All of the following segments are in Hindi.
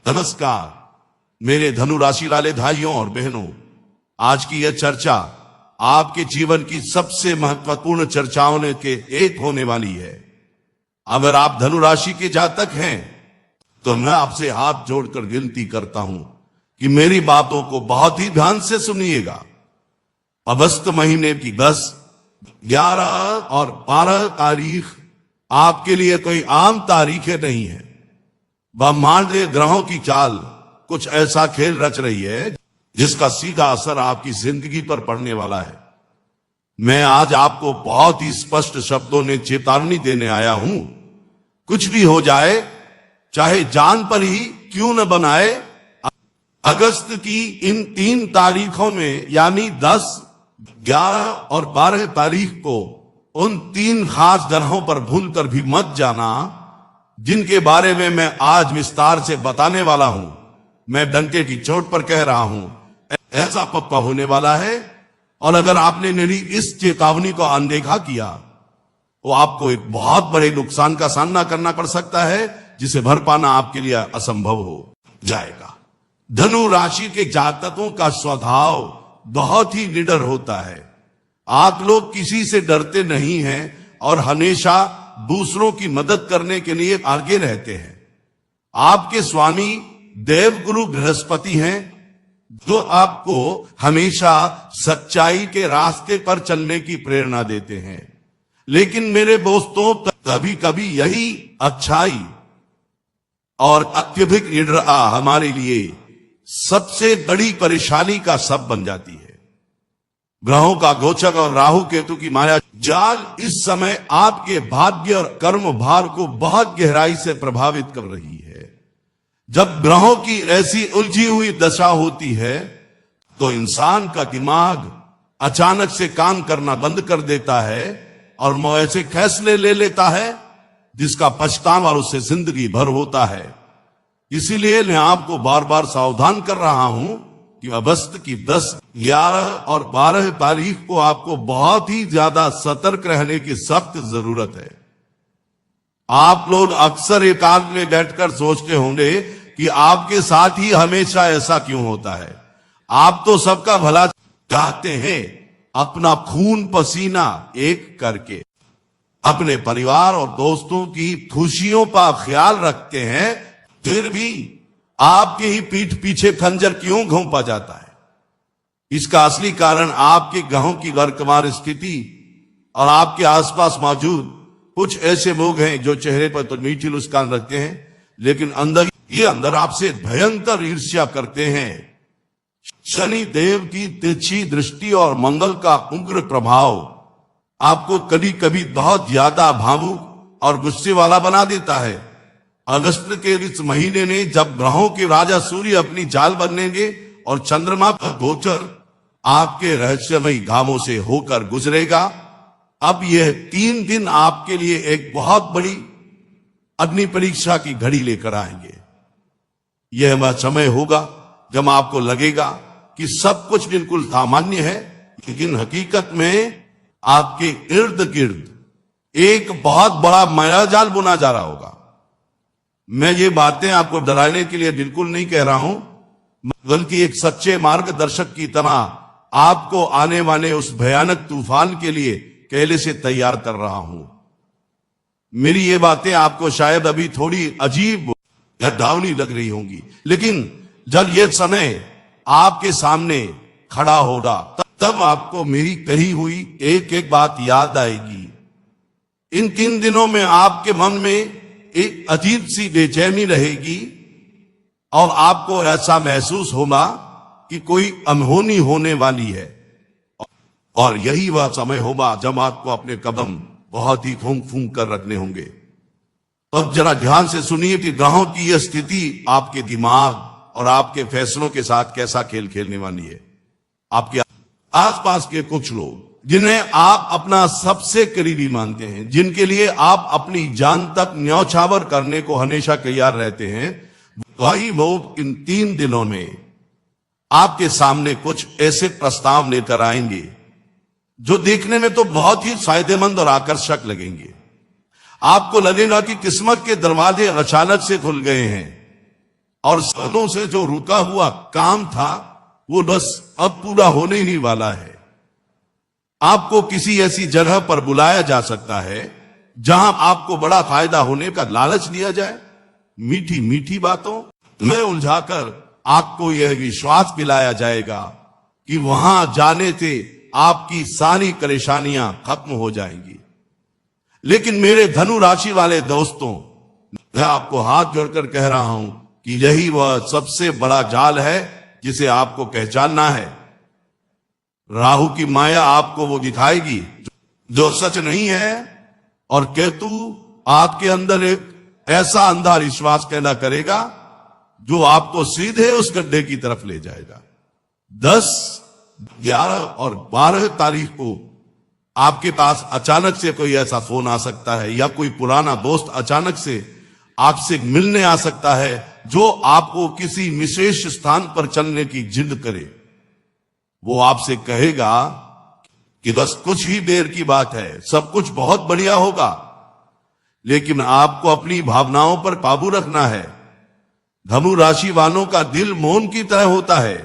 नमस्कार मेरे धनु राशि वाले भाइयों और बहनों, आज की यह चर्चा आपके जीवन की सबसे महत्वपूर्ण चर्चाओं में के एक होने वाली है। अगर आप धनु राशि के जातक हैं तो मैं आपसे हाथ जोड़कर विनती करता हूं कि मेरी बातों को बहुत ही ध्यान से सुनिएगा। अगस्त महीने की 10, 11 और 12 तारीख आपके लिए कोई आम तारीखें नहीं है। ब्रह्मांडीय ग्रहों की चाल कुछ ऐसा खेल रच रही है जिसका सीधा असर आपकी जिंदगी पर पड़ने वाला है। मैं आज आपको बहुत ही स्पष्ट शब्दों में चेतावनी देने आया हूं। कुछ भी हो जाए, चाहे जान पर ही क्यों न बनाए, अगस्त की इन 3 तारीखों में यानी 10, 11 और 12 तारीख को उन 3 खास ग्रहों पर भूलकर भी मत जाना जिनके बारे में मैं आज विस्तार से बताने वाला हूं। मैं डंके की चोट पर कह रहा हूं, ऐसा पक्का होने वाला है। और अगर आपने मेरी इस चेतावनी को अनदेखा किया तो आपको एक बहुत बड़े नुकसान का सामना करना पड़ सकता है, जिसे भर पाना आपके लिए असंभव हो जाएगा। धनु राशि के जातकों का स्वभाव बहुत ही निडर होता है। आप लोग किसी से डरते नहीं हैं और हमेशा दूसरों की मदद करने के लिए आगे रहते हैं। आपके स्वामी देवगुरु बृहस्पति हैं, जो आपको हमेशा सच्चाई के रास्ते पर चलने की प्रेरणा देते हैं। लेकिन मेरे दोस्तों, कभी कभी यही अच्छाई और अत्यधिक निडरता हमारे लिए सबसे बड़ी परेशानी का सब बन जाती है। ग्रहों का गोचर और राहु केतु की माया जाल इस समय आपके भाग्य और कर्म भार को बहुत गहराई से प्रभावित कर रही है। जब ग्रहों की ऐसी उलझी हुई दशा होती है तो इंसान का दिमाग अचानक से काम करना बंद कर देता है और वो ऐसे फैसले ले लेता है जिसका पछतावा उससे जिंदगी भर होता है। इसीलिए मैं आपको बार बार सावधान कर रहा हूं कि अगस्त की 10, 11 और 12 तारीख को आपको बहुत ही ज्यादा सतर्क रहने की सख्त जरूरत है। आप लोग अक्सर एकांत में बैठकर सोचते होंगे कि आपके साथ ही हमेशा ऐसा क्यों होता है। आप तो सबका भला चाहते हैं, अपना खून पसीना एक करके अपने परिवार और दोस्तों की खुशियों का ख्याल रखते हैं, फिर भी आपके ही पीठ पीछे खंजर क्यों घोंपा जाता है। इसका असली कारण आपके ग्रहों की वर्तमान स्थिति और आपके आसपास मौजूद कुछ ऐसे लोग हैं जो चेहरे पर तो मीठी मुस्कान रखते हैं, लेकिन अंदर आपसे भयंकर ईर्ष्या करते हैं। शनि देव की तिरछी दृष्टि और मंगल का उग्र प्रभाव आपको कभी कभी बहुत ज्यादा भावुक और गुस्से वाला बना देता है। अगस्त के इस महीने में जब ग्रहों के राजा सूर्य अपनी जाल बनेंगे और चंद्रमा का गोचर आपके रहस्यमयी गांवों से होकर गुजरेगा, अब यह 3 दिन आपके लिए एक बहुत बड़ी अग्नि परीक्षा की घड़ी लेकर आएंगे। यह वह समय होगा जब आपको लगेगा कि सब कुछ बिल्कुल सामान्य है, लेकिन हकीकत में आपके इर्द गिर्द एक बहुत बड़ा मायाजाल बुना जा रहा होगा। मैं ये बातें आपको डराने के लिए बिल्कुल नहीं कह रहा हूं, बल्कि एक सच्चे मार्गदर्शक की तरह आपको आने वाले उस भयानक तूफान के लिए पहले से तैयार कर रहा हूं। मेरी ये बातें आपको शायद अभी थोड़ी अजीब या डरावनी लग रही होंगी, लेकिन जब ये समय आपके सामने खड़ा होगा तब आपको मेरी कही हुई एक एक बात याद आएगी। इन 3 दिनों में आपके मन में एक अजीब सी बेचैनी रहेगी और आपको ऐसा महसूस होगा कि कोई अनहोनी होने वाली है। और यही वह समय होगा जब आपको अपने कदम बहुत ही फूंक फूंक कर रखने होंगे। तो अब जरा ध्यान से सुनिए कि ग्रहों की यह स्थिति आपके दिमाग और आपके फैसलों के साथ कैसा खेल खेलने वाली है। आपके आसपास के कुछ लोग जिन्हें आप अपना सबसे करीबी मानते हैं, जिनके लिए आप अपनी जान तक न्यौछावर करने को हमेशा तैयार रहते हैं, वही लोग इन 3 दिनों में आपके सामने कुछ ऐसे प्रस्ताव लेकर आएंगे जो देखने में तो बहुत ही फायदेमंद और आकर्षक लगेंगे। आपको लगेगा कि किस्मत के दरवाजे अचानक से खुल गए हैं और सालों से जो रुका हुआ काम था वो बस अब पूरा होने ही वाला है। आपको किसी ऐसी जगह पर बुलाया जा सकता है जहां आपको बड़ा फायदा होने का लालच दिया जाए, मीठी मीठी बातों में उलझाकर आपको यह विश्वास दिलाया जाएगा कि वहां जाने से आपकी सारी परेशानियां खत्म हो जाएंगी। लेकिन मेरे धनु राशि वाले दोस्तों, मैं आपको हाथ जोड़कर कह रहा हूं कि यही वह सबसे बड़ा जाल है जिसे आपको पहचानना है। राहु की माया आपको वो दिखाएगी जो सच नहीं है, और केतु आपके अंदर एक ऐसा अंधा विश्वास पैदा करेगा जो आपको सीधे उस गड्ढे की तरफ ले जाएगा। 10, 11 और 12 तारीख को आपके पास अचानक से कोई ऐसा फोन आ सकता है या कोई पुराना दोस्त अचानक से आपसे मिलने आ सकता है जो आपको किसी विशेष स्थान पर चलने की जिद करे। वो आपसे कहेगा कि बस कुछ ही देर की बात है, सब कुछ बहुत बढ़िया होगा, लेकिन आपको अपनी भावनाओं पर काबू रखना है। धनु राशि वालों का दिल मौन की तरह होता है।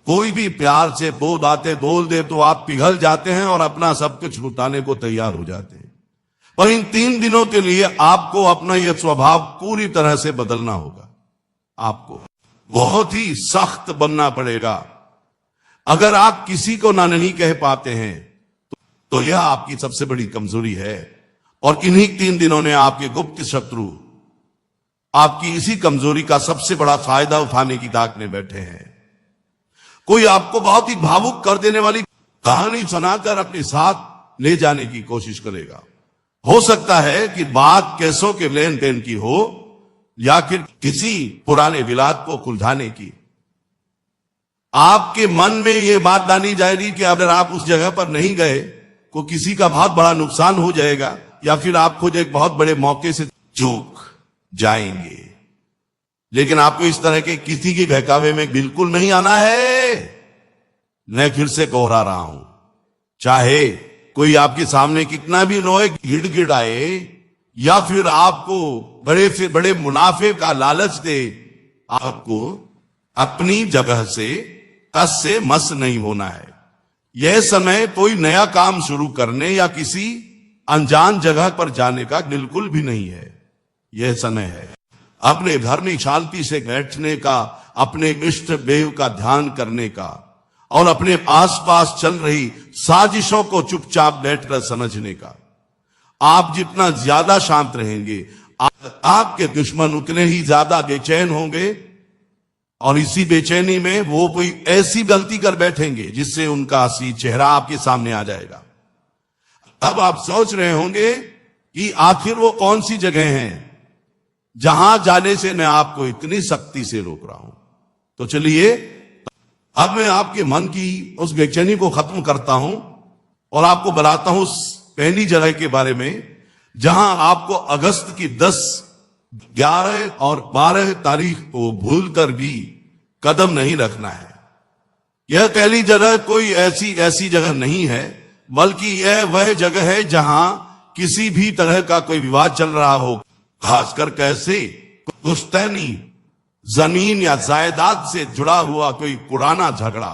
कोई भी प्यार से दो बातें बोल दे तो आप पिघल जाते हैं और अपना सब कुछ लुटाने को तैयार हो जाते हैं। पर इन 3 दिनों के लिए आपको अपना यह स्वभाव पूरी तरह से बदलना होगा। आपको बहुत ही सख्त बनना पड़ेगा। अगर आप किसी को ना नहीं कह पाते हैं तो यह आपकी सबसे बड़ी कमजोरी है, और इन्हीं 3 दिनों ने आपके गुप्त शत्रु आपकी इसी कमजोरी का सबसे बड़ा फायदा उठाने की ताक में बैठे हैं। कोई आपको बहुत ही भावुक कर देने वाली कहानी सुनाकर अपने साथ ले जाने की कोशिश करेगा। हो सकता है कि बात कैसों के लेन देन की हो या फिर किसी पुराने विवाद को सुलझाने की। आपके मन में यह बात डाली जाएगी कि अगर आप उस जगह पर नहीं गए तो किसी का बहुत बड़ा नुकसान हो जाएगा, या फिर आप खुद एक बहुत बड़े मौके से चूक जाएंगे। लेकिन आपको इस तरह के किसी की बहकावे में बिल्कुल नहीं आना है। मैं फिर से दोहरा रहा हूं, चाहे कोई आपके सामने कितना भी रोए गिड़गिड़ाए या फिर आपको बड़े से बड़े मुनाफे का लालच दे, आपको अपनी जगह से कस से मस नहीं होना है। यह समय कोई नया काम शुरू करने या किसी अनजान जगह पर जाने का बिल्कुल भी नहीं है। यह समय है अपने घर में शांति से बैठने का, अपने इष्ट देव का ध्यान करने का, और अपने आसपास चल रही साजिशों को चुपचाप बैठकर समझने का। आप जितना ज्यादा शांत रहेंगे, आपके दुश्मन उतने ही ज्यादा बेचैन होंगे, और इसी बेचैनी में वो कोई ऐसी गलती कर बैठेंगे जिससे उनका असली चेहरा आपके सामने आ जाएगा। अब आप सोच रहे होंगे कि आखिर वो कौन सी जगह है जहां जाने से मैं आपको इतनी सख्ती से रोक रहा हूं। तो चलिए अब मैं आपके मन की उस बेचैनी को खत्म करता हूं और आपको बताता हूं उस पहली जगह के बारे में जहां आपको अगस्त की 10, 11 और 12 तारीख को भूलकर भी कदम नहीं रखना है। यह पहली जगह कोई ऐसी जगह नहीं है, बल्कि यह वह जगह है जहां किसी भी तरह का कोई विवाद चल रहा हो, खासकर कैसे पुश्तैनी जमीन या जायदाद से जुड़ा हुआ कोई पुराना झगड़ा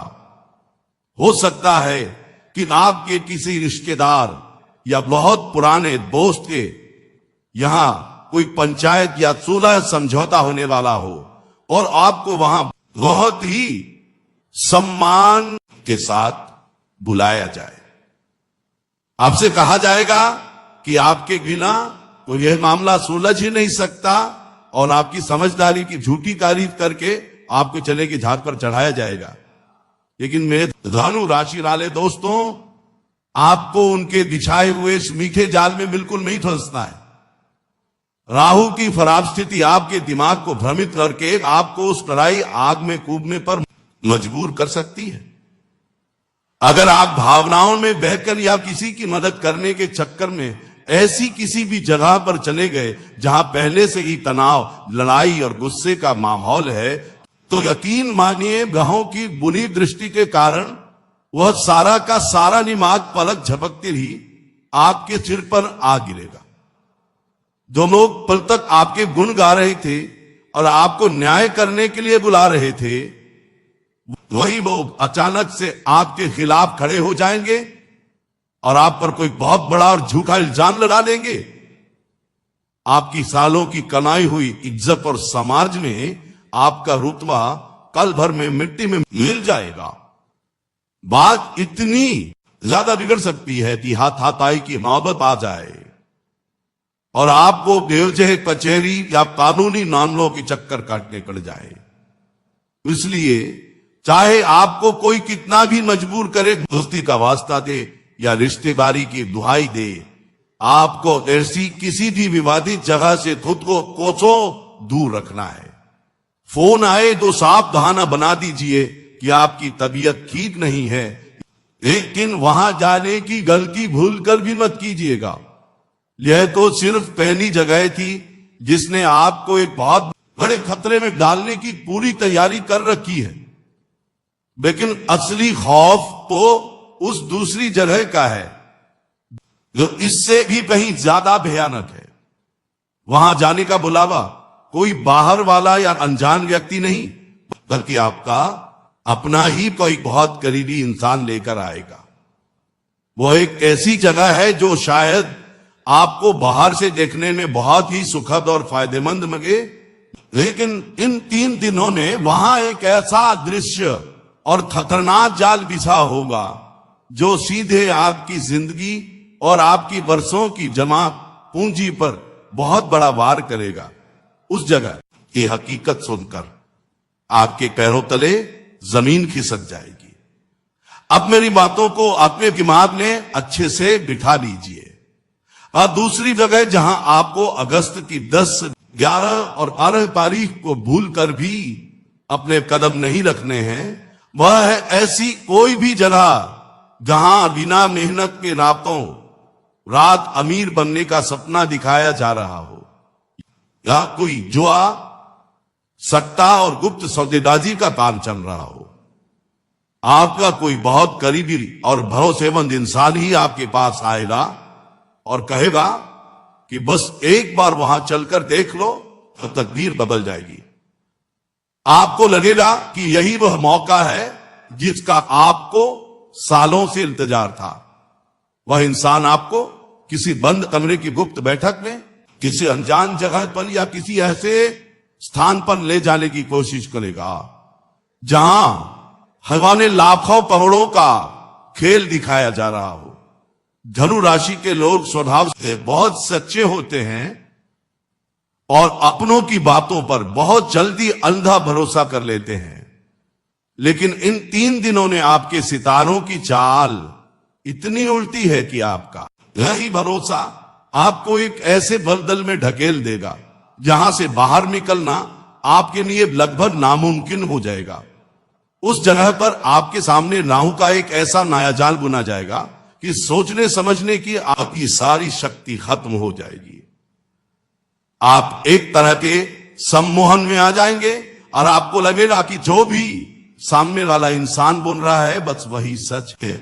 हो सकता है कि आपके किसी रिश्तेदार या बहुत पुराने दोस्त के यहां कोई पंचायत या सुलह समझौता होने वाला हो और आपको वहां बहुत ही सम्मान के साथ बुलाया जाए। आपसे कहा जाएगा कि आपके बिना तो यह मामला सुलझ ही नहीं सकता, और आपकी समझदारी की झूठी तारीफ करके आपको चने की झाड़ पर चढ़ाया जाएगा। लेकिन मेरे धनु राशि वाले दोस्तों, आपको उनके बिछाए हुए इस मीठे जाल में बिल्कुल नहीं फंसना है। राहु की खराब स्थिति आपके दिमाग को भ्रमित करके आपको उस लड़ाई आग में कूदने पर मजबूर कर सकती है। अगर आप भावनाओं में बहकर या किसी की मदद करने के चक्कर में ऐसी किसी भी जगह पर चले गए जहां पहले से ही तनाव, लड़ाई और गुस्से का माहौल है, तो यकीन मानिए ग्रहों की बुरी दृष्टि के कारण वह सारा का सारा दिमाग पलक झपकते ही आपके सिर पर आ गिरेगा। जो लोग पल तक आपके गुण गा रहे थे, और आपको न्याय करने के लिए बुला रहे थे, वही वो अचानक से आपके खिलाफ खड़े हो जाएंगे और आप पर कोई बहुत बड़ा और झूठा इल्जाम लगा देंगे। आपकी सालों की कमाई हुई इज्जत और समाज में आपका रुतबा कल भर में मिट्टी में मिल जाएगा। बात इतनी ज्यादा बिगड़ सकती है कि हाथापाई की नौबत आ जाए और आपको बेवजह कचहरी या कानूनी मामलों के चक्कर काटने पड़ जाए। इसलिए चाहे आपको कोई कितना भी मजबूर करे, दोस्ती का वास्ता दे या रिश्तेदारी की दुहाई दे, आपको ऐसी किसी भी विवादित जगह से खुद को कोसों दूर रखना है। फोन आए तो साफ बहाना बना दीजिए कि आपकी तबीयत ठीक नहीं है, लेकिन वहां जाने की गलती भूल कर भी मत कीजिएगा। यह तो सिर्फ पहली जगह थी जिसने आपको एक बहुत बड़े खतरे में डालने की पूरी तैयारी कर रखी है, लेकिन असली खौफ तो उस दूसरी जगह का है जो इससे भी कहीं ज्यादा भयानक है। वहां जाने का बुलावा कोई बाहर वाला या अनजान व्यक्ति नहीं, बल्कि आपका अपना ही कोई बहुत करीबी इंसान लेकर आएगा। वो एक ऐसी जगह है जो शायद आपको बाहर से देखने में बहुत ही सुखद और फायदेमंद लगे, लेकिन इन 3 दिनों में वहां एक ऐसा दृश्य और खतरनाक जाल बिछा होगा जो सीधे आपकी जिंदगी और आपकी वर्षों की जमा पूंजी पर बहुत बड़ा वार करेगा। उस जगह की हकीकत सुनकर आपके पैरों तले जमीन खिसक जाएगी। अब मेरी बातों को अपने दिमाग में अच्छे से बिठा लीजिए। और दूसरी जगह जहां आपको अगस्त की 10, 11 और 12 तारीख को भूलकर भी अपने कदम नहीं रखने हैं, वह है ऐसी कोई भी जगह जहां बिना मेहनत के रात अमीर बनने का सपना दिखाया जा रहा हो, या कोई जुआ, सट्टा और गुप्त सौदेबाजी का काम चल रहा हो। आपका कोई बहुत करीबी और भरोसेमंद इंसान ही आपके पास आएगा और कहेगा कि बस एक बार वहां चलकर देख लो तो तकदीर बदल जाएगी। आपको लगेगा कि यही वह मौका है जिसका आपको सालों से इंतजार था। वह इंसान आपको किसी बंद कमरे की गुप्त बैठक में, किसी अनजान जगह पर या किसी ऐसे स्थान पर ले जाने की कोशिश करेगा जहां हवा ने लाखों करोड़ों का खेल दिखाया जा रहा हो। धनु राशि के लोग स्वभाव से बहुत सच्चे होते हैं और अपनों की बातों पर बहुत जल्दी अंधा भरोसा कर लेते हैं, लेकिन इन 3 दिनों ने आपके सितारों की चाल इतनी उल्टी है कि आपका यही भरोसा आपको एक ऐसे दलदल में ढकेल देगा जहां से बाहर निकलना आपके लिए लगभग नामुमकिन हो जाएगा। उस जगह पर आपके सामने राहु का एक ऐसा नया जाल बुना जाएगा कि सोचने समझने की आपकी सारी शक्ति खत्म हो जाएगी। आप एक तरह के सम्मोहन में आ जाएंगे और आपको लगेगा कि जो भी सामने वाला इंसान बोल रहा है बस वही सच है।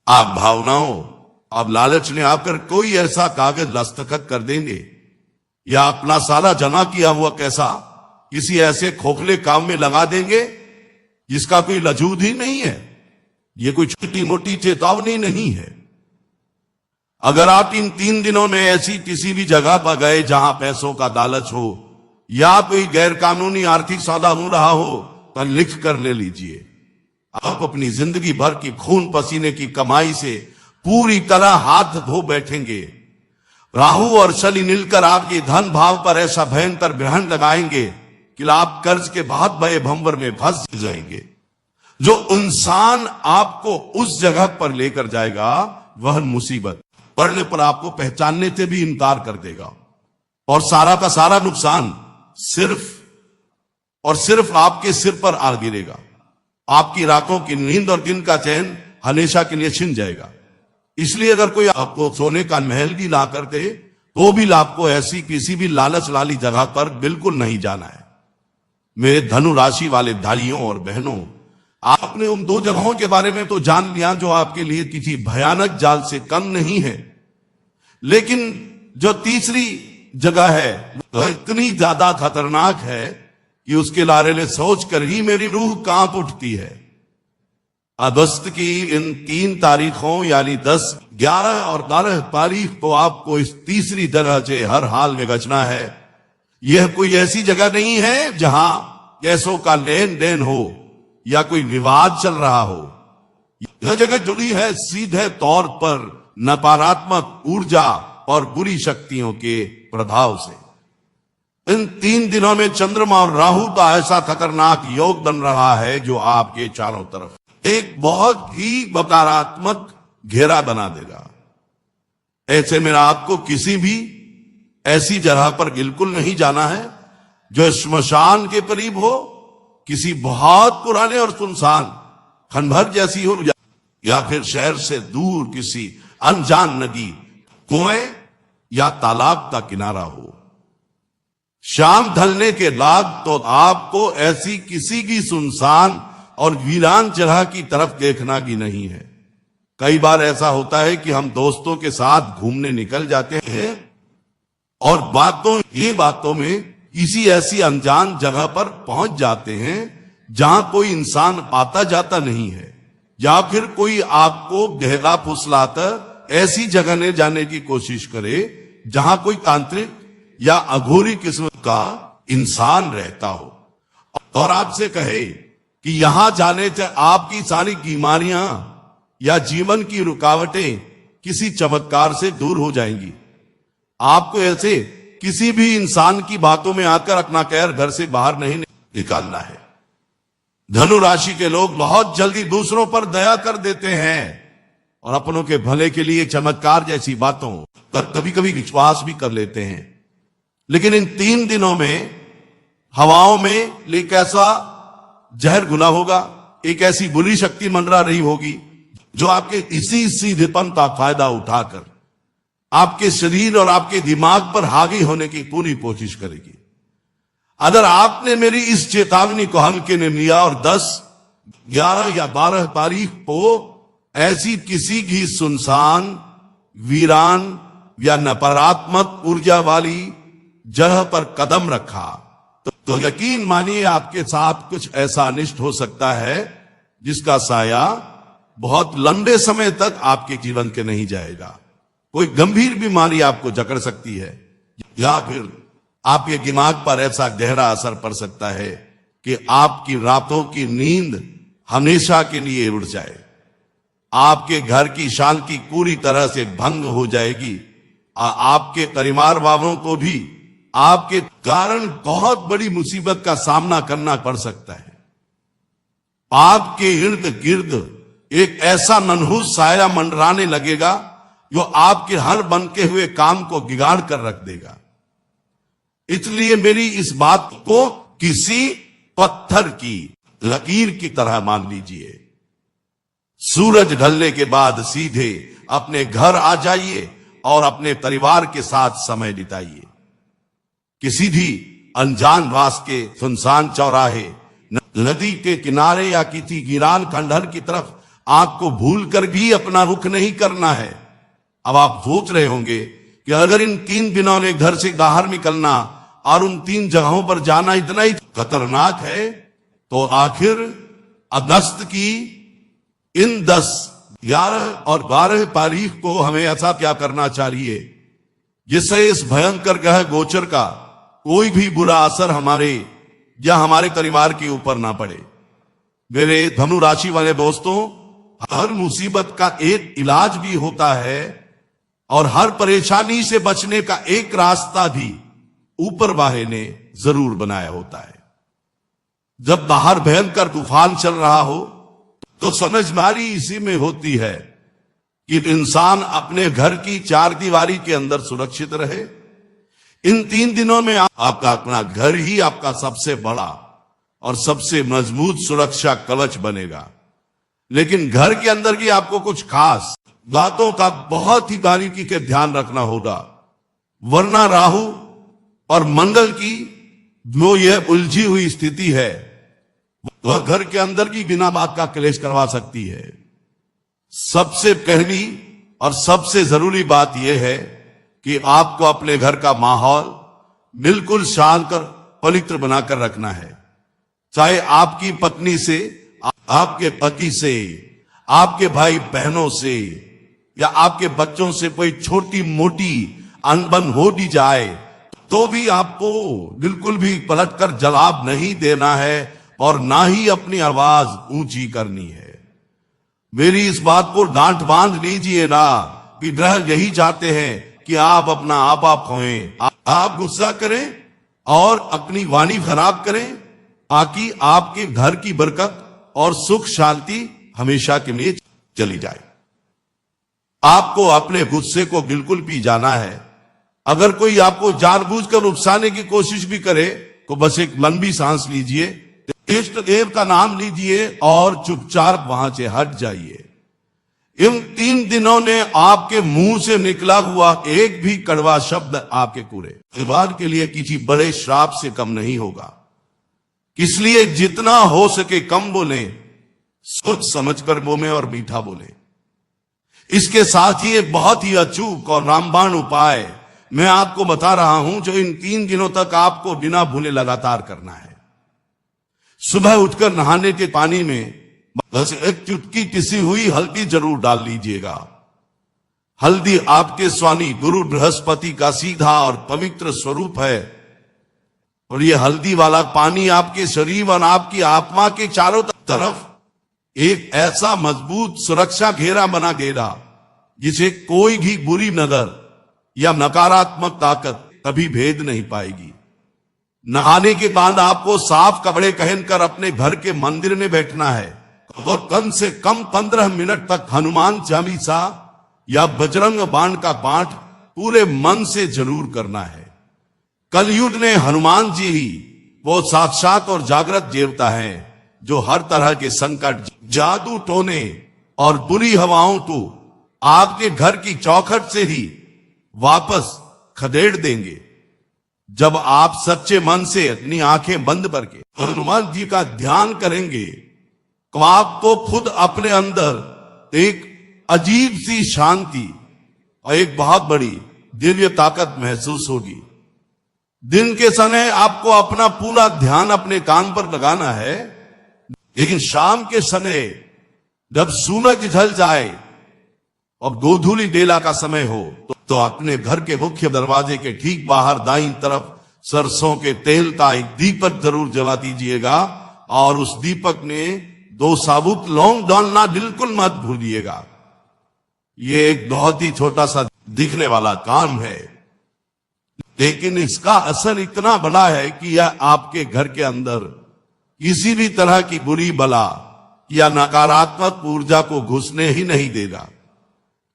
आप भावनाओं, आप लालच में आकर कोई ऐसा कागज दस्तखत कर देंगे या अपना सारा जमा किया हुआ पैसा किसी ऐसे खोखले काम में लगा देंगे जिसका कोई वजूद ही नहीं है। ये कोई छोटी मोटी चेतावनी नहीं है। अगर आप इन 3 दिनों में ऐसी किसी भी जगह पर गए जहां पैसों का लालच हो या कोई गैर कानूनी आर्थिक सौदा हो रहा हो, तो लिख कर ले लीजिए। आप अपनी जिंदगी भर की खून पसीने की कमाई से पूरी तरह हाथ धो बैठेंगे। राहु और शनि मिलकर आपके धन भाव पर ऐसा भयंकर ग्रहण लगाएंगे कि आप कर्ज के बहुत बड़े भंवर में फंस जाएंगे। जो इंसान आपको उस जगह पर लेकर जाएगा वह मुसीबत पड़ने पर आपको पहचानने से भी इनकार कर देगा और सारा का सारा नुकसान सिर्फ और सिर्फ आपके सिर पर आ गिरेगा। आपकी रातों की नींद और दिन का चैन हमेशा के लिए छिन जाएगा। इसलिए अगर कोई आपको सोने का महल भी ला कर दे तो भी आपको ऐसी किसी भी लालच वाली जगह पर बिल्कुल नहीं जाना है। मेरे धनु राशि वाले भाइयों और बहनों, आपने उन 2 जगहों के बारे में तो जान लिया जो आपके लिए किसी भयानक जाल से कम नहीं है, लेकिन जो तीसरी जगह है वह इतनी ज्यादा खतरनाक है कि उसके बारे में सोचकर ही मेरी रूह कांप उठती है। अगस्त की इन 3 तारीखों यानी 10, 11 और 12 तारीख को आपको इस तीसरी जगह से हर हाल में बचना है। यह कोई ऐसी जगह नहीं है जहां पैसों का लेन देन हो या कोई विवाद चल रहा हो। यह जगह जुड़ी है सीधे तौर पर नकारात्मक ऊर्जा और बुरी शक्तियों के प्रभाव से। इन 3 दिनों में चंद्रमा और राहु का ऐसा खतरनाक योग बन रहा है जो आपके चारों तरफ एक बहुत ही नकारात्मक घेरा बना देगा। ऐसे में आपको किसी भी ऐसी जगह पर बिल्कुल नहीं जाना है जो श्मशान के करीब हो, किसी बहुत पुराने और सुनसान खंडहर जैसी हो, या फिर शहर से दूर किसी अनजान नदी, कुएं या तालाब का किनारा हो। शाम ढलने के बाद तो आपको ऐसी किसी की सुनसान और वीरान जगह की तरफ देखना भी नहीं है। कई बार ऐसा होता है कि हम दोस्तों के साथ घूमने निकल जाते हैं और बातों में किसी ऐसी अनजान जगह पर पहुंच जाते हैं जहां कोई इंसान आता जाता नहीं है, या फिर कोई आपको गहरा फुसलाकर ऐसी जगह ले जाने की कोशिश करे जहां कोई तांत्रिक या अघोरी किस्म का इंसान रहता हो और आपसे कहे कि यहां जाने से आपकी सारी बीमारियां या जीवन की रुकावटें किसी चमत्कार से दूर हो जाएंगी। आपको ऐसे किसी भी इंसान की बातों में आकर अपना पैर घर से बाहर नहीं निकालना है। धनु राशि के लोग बहुत जल्दी दूसरों पर दया कर देते हैं और अपनों के भले के लिए चमत्कार जैसी बातों पर कभी कभी विश्वास भी कर लेते हैं। लेकिन इन 3 दिनों में हवाओं में एक ऐसा जहर घुला होगा, एक ऐसी बुरी शक्ति मंडरा रही होगी जो आपके इसी सीधेपन का फायदा उठाकर आपके शरीर और आपके दिमाग पर हावी होने की पूरी कोशिश करेगी। अगर आपने मेरी इस चेतावनी को हल्के ने लिया और 10, 11 या 12 तारीख को ऐसी किसी की सुनसान, वीरान या नकारात्मक ऊर्जा वाली जगह पर कदम रखा तो यकीन मानिए आपके साथ कुछ ऐसा अनिष्ट हो सकता है जिसका साया बहुत लंबे समय तक आपके जीवन के नहीं जाएगा। कोई गंभीर बीमारी आपको जकड़ सकती है या फिर आपके दिमाग पर ऐसा गहरा असर पड़ सकता है कि आपकी रातों की नींद हमेशा के लिए उड़ जाए। आपके घर की शांति पूरी तरह से भंग हो जाएगी। आपके परिवार वालों को भी आपके कारण बहुत बड़ी मुसीबत का सामना करना पड़ सकता है। आपके इर्द गिर्द एक ऐसा मनहूस साया मंडराने लगेगा जो आपके हर बनके हुए काम को बिगाड़ कर रख देगा। इसलिए मेरी इस बात को किसी पत्थर की लकीर की तरह मान लीजिए। सूरज ढलने के बाद सीधे अपने घर आ जाइए और अपने परिवार के साथ समय बिताइए। किसी भी अनजान रास के सुनसान चौराहे, नदी के किनारे या किसी वीरान खंडहर की तरफ आपको भूल कर भी अपना रुख नहीं करना है। अब आप सोच रहे होंगे कि अगर इन 3 दिनों में घर से बाहर निकलना और उन 3 जगहों पर जाना इतना ही खतरनाक है तो आखिर अगस्त की इन 10, 11 और 12 तारीख को हमें ऐसा क्या करना चाहिए जिससे इस भयंकर ग्रह गोचर का कोई भी बुरा असर हमारे या हमारे परिवार के ऊपर ना पड़े। मेरे धनु राशि वाले दोस्तों, हर मुसीबत का एक इलाज भी होता है और हर परेशानी से बचने का एक रास्ता भी ऊपर वाले ने जरूर बनाया होता है। जब बाहर भयंकर तूफान चल रहा हो तो समझदारी इसी में होती है कि इंसान अपने घर की 4 दीवारी के अंदर सुरक्षित रहे। इन 3 दिनों में आपका अपना घर ही आपका सबसे बड़ा और सबसे मजबूत सुरक्षा कवच बनेगा। लेकिन घर के अंदर की आपको कुछ खास बातों का बहुत ही बारीकी के ध्यान रखना होगा, वरना राहु और मंगल की जो यह उलझी हुई स्थिति है वह घर के अंदर की बिना बात का क्लेश करवा सकती है। सबसे पहली और सबसे जरूरी बात यह है कि आपको अपने घर का माहौल बिल्कुल शांत कर पवित्र बनाकर रखना है। चाहे आपकी पत्नी से, आपके पति से, आपके भाई बहनों से या आपके बच्चों से कोई छोटी मोटी अनबन हो भी जाए तो भी आपको बिल्कुल भी पलटकर जवाब नहीं देना है और ना ही अपनी आवाज ऊंची करनी है। मेरी इस बात को डांट बांध लीजिए ना कि ग्रह यही चाहते हैं कि आप अपना आपा खोएं, आप गुस्सा करें और अपनी वाणी खराब करें ताकि आपके घर की बरकत और सुख शांति हमेशा के लिए चली जाए। आपको अपने गुस्से को बिल्कुल पी जाना है। अगर कोई आपको जानबूझकर उकसाने की कोशिश भी करे तो बस एक लंबी सांस लीजिए, इष्ट देव का नाम लीजिए और चुपचाप वहां से हट जाइए। इन 3 दिनों ने आपके मुंह से निकला हुआ एक भी कड़वा शब्द आपके पूरे परिवार के लिए किसी बड़े श्राप से कम नहीं होगा। इसलिए जितना हो सके कम बोले, सोच समझकर बोले और मीठा बोले। इसके साथ ही एक बहुत ही अचूक और रामबाण उपाय मैं आपको बता रहा हूं जो इन 3 दिनों तक आपको बिना भूले लगातार करना है। सुबह उठकर नहाने के पानी में बस एक चुटकी पिसी हुई हल्दी जरूर डाल लीजिएगा। हल्दी आपके स्वामी गुरु बृहस्पति का सीधा और पवित्र स्वरूप है और ये हल्दी वाला पानी आपके शरीर और आपकी आत्मा के चारों तरफ एक ऐसा मजबूत सुरक्षा घेरा बना देगा जिसे कोई भी बुरी नजर या नकारात्मक ताकत कभी भेद नहीं पाएगी। नहाने के बाद आपको साफ कपड़े पहनकर अपने घर के मंदिर में बैठना है और कम से कम 15 मिनट तक हनुमान चालीसा या बजरंग बाण का पाठ पूरे मन से जरूर करना है। कलयुग ने हनुमान जी ही वो साक्षात और जागृत देवता हैं जो हर तरह के संकट, जादू टोने और बुरी हवाओं को आपके घर की चौखट से ही वापस खदेड़ देंगे। जब आप सच्चे मन से अपनी आंखें बंद करके हनुमान जी का ध्यान करेंगे तो आपको खुद अपने अंदर एक अजीब सी शांति और एक बहुत बड़ी दिव्य ताकत महसूस होगी। दिन के समय आपको अपना पूरा ध्यान अपने काम पर लगाना है, लेकिन शाम के समय जब सूरज ढल जाए और गोधूली बेला का समय हो तो अपने घर के मुख्य दरवाजे के ठीक बाहर दाईं तरफ सरसों के तेल का एक दीपक जरूर जला दीजिएगा और उस दीपक में 2 साबुत लौंग डालना बिल्कुल मत भूलिएगा। ये एक बहुत ही छोटा सा दिखने वाला काम है, लेकिन इसका असर इतना बड़ा है कि यह आपके घर के अंदर किसी भी तरह की बुरी बला या नकारात्मक ऊर्जा को घुसने ही नहीं देगा।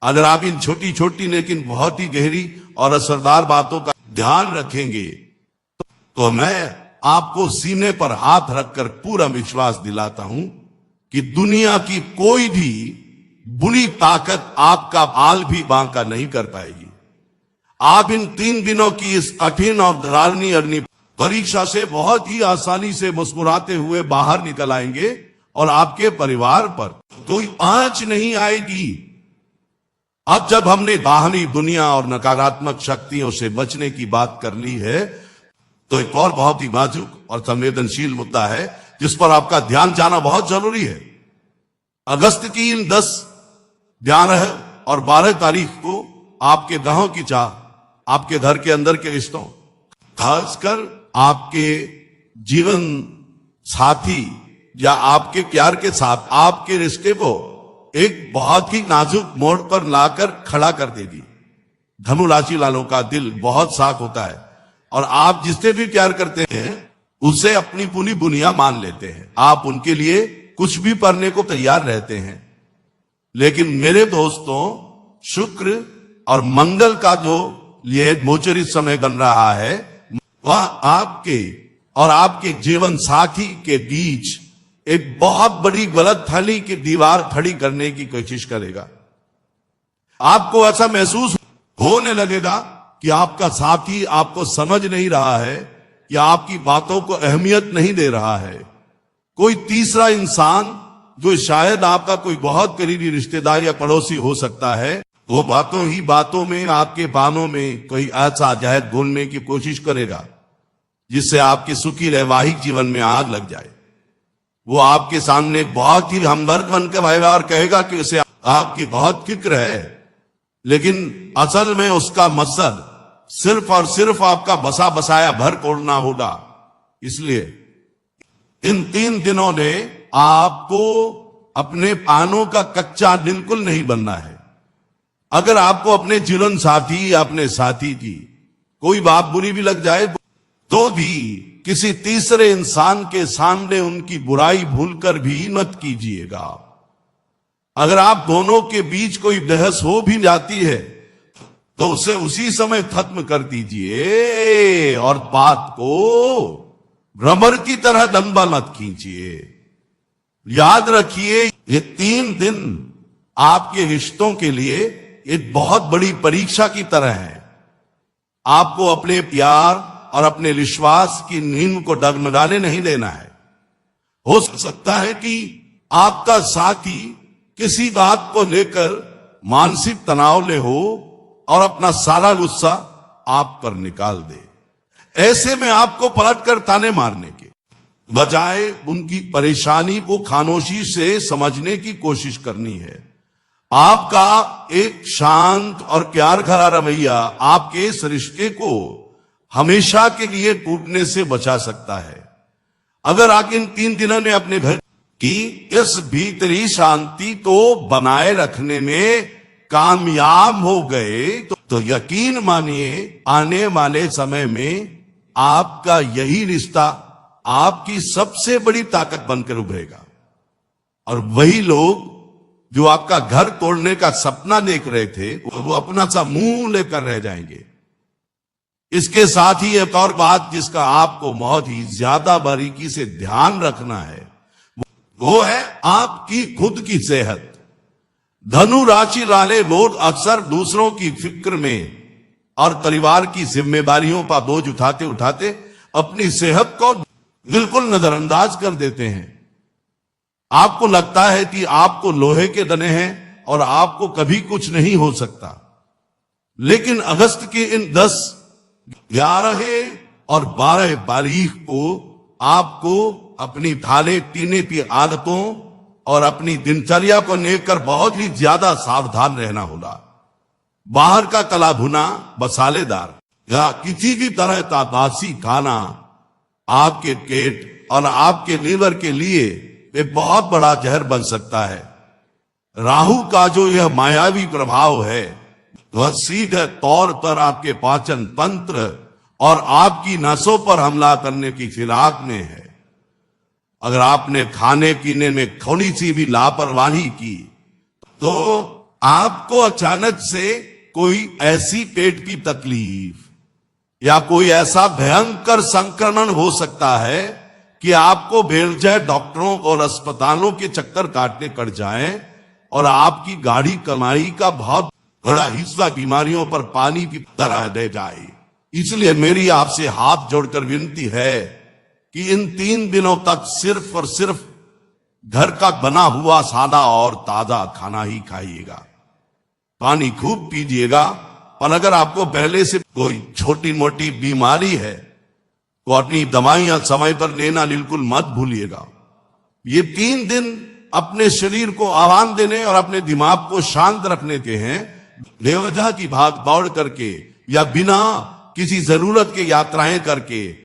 अगर आप इन छोटी छोटी लेकिन बहुत ही गहरी और असरदार बातों का ध्यान रखेंगे तो मैं आपको सीने पर हाथ रखकर पूरा विश्वास दिलाता हूं कि दुनिया की कोई भी बुरी ताकत आपका आल भी बांका नहीं कर पाएगी। आप इन 3 दिनों की इस कठिन और धारणी अग्नि परीक्षा से बहुत ही आसानी से मुस्कुराते हुए बाहर निकल आएंगे और आपके परिवार पर कोई आंच नहीं आएगी। अब जब हमने बाहरी दुनिया और नकारात्मक शक्तियों से बचने की बात कर ली है तो एक और बहुत ही नाजुक और संवेदनशील मुद्दा है जिस पर आपका ध्यान जाना बहुत जरूरी है। अगस्त की इन 10, 11 और 12 तारीख को आपके ग्रहों की चाह आपके घर के अंदर के रिश्तों, खासकर आपके जीवन साथी या आपके प्यार के साथ आपके रिश्ते को एक बहुत ही नाजुक मोड़ पर लाकर खड़ा कर देगी। धनु राशि वालों का दिल बहुत साफ होता है और आप जिससे भी प्यार करते हैं उसे अपनी पूरी दुनिया मान लेते हैं। आप उनके लिए कुछ भी करने को तैयार रहते हैं। लेकिन मेरे दोस्तों, शुक्र और मंगल का जो ये गोचरित समय बन रहा है वह आपके और आपके जीवन साथी के बीच एक बहुत बड़ी गलत फहमी की दीवार खड़ी करने की कोशिश करेगा। आपको ऐसा महसूस होने लगेगा कि आपका साथी आपको समझ नहीं रहा है या आपकी बातों को अहमियत नहीं दे रहा है। कोई तीसरा इंसान जो शायद आपका कोई बहुत करीबी रिश्तेदार या पड़ोसी हो सकता है, वो बातों ही बातों में आपके बानों में कोई ऐसा जहर घोलने की कोशिश करेगा जिससे आपके सुखी वैवाहिक जीवन में आग लग जाए। वो आपके सामने बहुत ही हमदर्द बनकर आएगा और कहेगा कि उसे आपकी बहुत फिक्र है, लेकिन असल में उसका मकसद सिर्फ और सिर्फ आपका बसा बसाया भर तोड़ना होगा। इसलिए इन 3 दिनों ने आपको अपने पानों का कच्चा बिल्कुल नहीं बनना है। अगर आपको अपने जीवन साथी या अपने साथी की कोई बात बुरी भी लग जाए तो भी किसी तीसरे इंसान के सामने उनकी बुराई भूलकर भी मत कीजिएगा। अगर आप दोनों के बीच कोई बहस हो भी जाती है तो उसे उसी समय खत्म कर दीजिए और बात को रबर की तरह लंबा मत खींचिए। याद रखिए, ये 3 दिन आपके रिश्तों के लिए एक बहुत बड़ी परीक्षा की तरह है। आपको अपने प्यार और अपने विश्वास की नींव को डगमगाने नहीं देना है। हो सकता है कि आपका साथी किसी बात को लेकर मानसिक तनाव में हो और अपना सारा गुस्सा आप पर निकाल दे। ऐसे में आपको पलटकर ताने मारने के बजाय उनकी परेशानी को खामोशी से समझने की कोशिश करनी है। आपका एक शांत और प्यार भरा रवैया आपके इस रिश्ते को हमेशा के लिए टूटने से बचा सकता है। अगर आप इन 3 दिनों में अपने घर की इस भीतरी शांति को बनाए रखने में कामयाब हो गए तो यकीन मानिए आने वाले समय में आपका यही रिश्ता आपकी सबसे बड़ी ताकत बनकर उभरेगा और वही लोग जो आपका घर तोड़ने का सपना देख रहे थे वो अपना सा मुंह लेकर रह जाएंगे। इसके साथ ही एक और बात जिसका आपको बहुत ही ज्यादा बारीकी से ध्यान रखना है वो है आपकी खुद की सेहत। धनु राशि वाले लोग अक्सर दूसरों की फिक्र में और परिवार की जिम्मेदारियों पर बोझ उठाते उठाते अपनी सेहत को बिल्कुल नजरअंदाज कर देते हैं। आपको लगता है कि आपको लोहे के दने हैं और आपको कभी कुछ नहीं हो सकता, लेकिन अगस्त के इन 10, 11 और 12 तारीख को आपको अपनी खाने पीने की आदतों और अपनी दिनचर्या को लेकर बहुत ही ज्यादा सावधान रहना होगा। बाहर का तला भुना, मसालेदार या किसी भी तरह का बासी खाना आपके पेट और आपके लीवर के लिए एक बहुत बड़ा जहर बन सकता है। राहु का जो यह मायावी प्रभाव है वह सीधे तौर पर आपके पाचन तंत्र और आपकी नसों पर हमला करने की फिराक में है। अगर आपने खाने पीने में थोड़ी सी भी लापरवाही की तो आपको अचानक से कोई ऐसी पेट की तकलीफ या कोई ऐसा भयंकर संक्रमण हो सकता है कि आपको बेलजय डॉक्टरों और अस्पतालों के चक्कर काटने पड़ जाएं और आपकी गाढ़ी कमाई का बहुत बड़ा हिस्सा बीमारियों पर पानी की तरह दे जाए। इसलिए मेरी आपसे हाथ जोड़कर विनती है कि इन 3 दिनों तक सिर्फ और सिर्फ घर का बना हुआ सादा और ताजा खाना ही खाइएगा। पानी खूब पीजिएगा, और अगर आपको पहले से कोई छोटी मोटी बीमारी है तो अपनी दवाइयां समय पर लेना बिल्कुल मत भूलिएगा। ये 3 दिन अपने शरीर को आराम देने और अपने दिमाग को शांत रखने के हैं। बेवजह की भाग दौड़ करके या बिना किसी जरूरत के यात्राएं करके